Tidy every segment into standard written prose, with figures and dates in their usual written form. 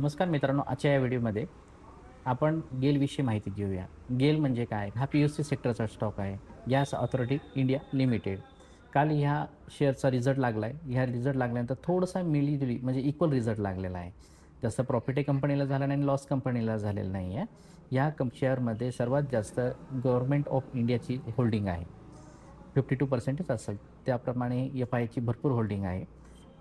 नमस्कार मित्रांनो, आजच्या या व्हिडिओमध्ये आपण गेलविषयी माहिती घेऊया. गेल म्हणजे काय? हा पी-एस-सी सेक्टरचा स्टॉक आहे. Gas authority India limited. काल ह्या शेअरचा रिझल्ट लागला आहे. ह्या रिझल्ट लागल्यानंतर थोडासा मिलीजुली म्हणजे इक्वल रिझल्ट लागलेला आहे. जसं प्रॉफिट कंपनीला झाला नाही आणि लॉस कंपनीला झालेला नाही आहे. या शेअरमध्ये सर्वात जास्त गव्हर्नमेंट ऑफ इंडियाची होल्डिंग आहे. 52% असेल. त्याप्रमाणे एफ-आयची भरपूर होल्डिंग आहे.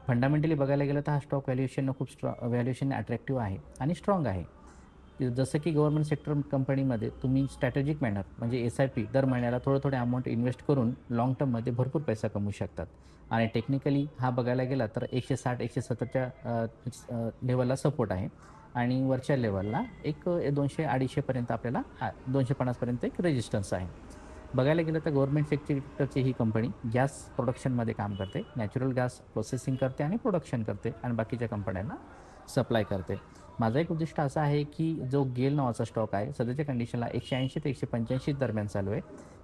फंडामेंटली बघायला गेलं तर हा स्टॉक व्हॅल्युएशन खूप व्हॅल्युएशन अट्रॅक्टिव्ह आहे आणि स्ट्राँग आहे. जसं की गव्हर्नमेंट सेक्टर कंपनीमध्ये तुम्ही स्ट्रॅटेजिक मॅनर म्हणजे एस-आय-पी दर महिन्याला थोडं अमाउंट इन्व्हेस्ट करून लाँग टर्ममध्ये भरपूर पैसा कमवू शकतात. आणि टेक्निकली हा बघायला गेला तर 160-170च्या लेव्हलला सपोर्ट आहे आणि वरच्या लेव्हलला एक 200-250 पर्यंत आपल्याला 250 पर्यंत एक रेजिस्टन्स आहे. बघायला गेलं तर गव्हर्नमेंट सेक्टरची ही कंपनी गॅस प्रोडक्शनमध्ये काम करते. नॅचरल गॅस प्रोसेसिंग करते आणि प्रोडक्शन करते आणि बाकीच्या कंपन्यांना सप्लाय करते. माझं एक उद्दिष्ट असं आहे, की जो गेल नावाचा स्टॉक आहे, सध्याच्या कंडिशनला 180 ते 185 दरम्यान चालू आहे.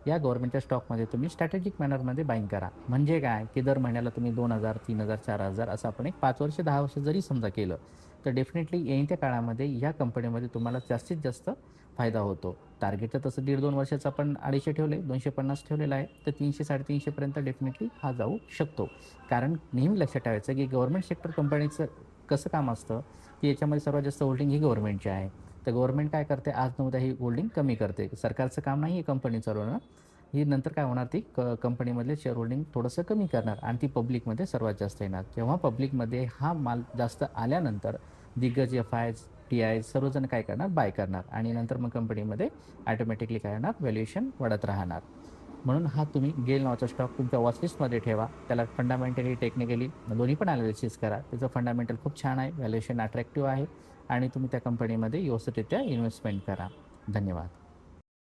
या गव्हर्नमेंटच्या स्टॉकमध्ये तुम्ही स्ट्रॅटेजिक मॅनरमध्ये बायिंग करा. म्हणजे काय, की दर महिन्याला तुम्ही 2,000, 3,000, 4,000 असं आपण एक 5 वर्ष, 10 वर्ष जरी समजा केलं, तर डेफिनेटली येत्या काळामध्ये या कंपनीमध्ये तुम्हाला जास्तीत जास्त फायदा होतो. टार्गेट तसं 1.5-2 वर्षाचं आपण 250 ठेवले, 250 ठेवलेलं आहे, तर 300-350 पर्यंत डेफिनेटली हा जाऊ शकतो. कारण नेहमी लक्षात ठेवायचं, की गव्हर्नमेंट सेक्टर कंपनीचं कसं काम असतं, की याच्यामध्ये सर्वात जास्त होल्डिंग ही गव्हर्नमेंटची आहे. तर गव्हर्नमेंट काय करते, आज न उद्या ही होल्डिंग कमी करते. सरकारचं काम नाही आहे कंपनी चालवणं. ही नंतर काय होणार, ती कंपनीमधले शेअर होल्डिंग थोडंसं कमी करणार आणि ती पब्लिकमध्ये सर्वात जास्त येणार. जेव्हा पब्लिकमध्ये हा माल जास्त आल्यानंतर दिग्गज एफ-आयज, टी-आयज सर्वजण काय करणार, बाय करणार आणि नंतर मग कंपनीमध्ये ऑटोमॅटिकली काय होणार, व्हॅल्युएशन वाढत राहणार. म्हणून हा तुम्ही गेल नावाचा स्टॉक तुमच्या वॉचलिस्टमध्ये ठेवा. त्याला फंडामेंटली, टेक्निकली दोन्ही पण एनालिसिस करा. त्याचं फंडामेंटल खूप छान आहे, व्हॅल्युएशन अट्रॅक्टिव्ह आहे आणि तुम्ही त्या कंपनीमध्ये व्यवस्थितरित्या इन्व्हेस्टमेंट करा. धन्यवाद.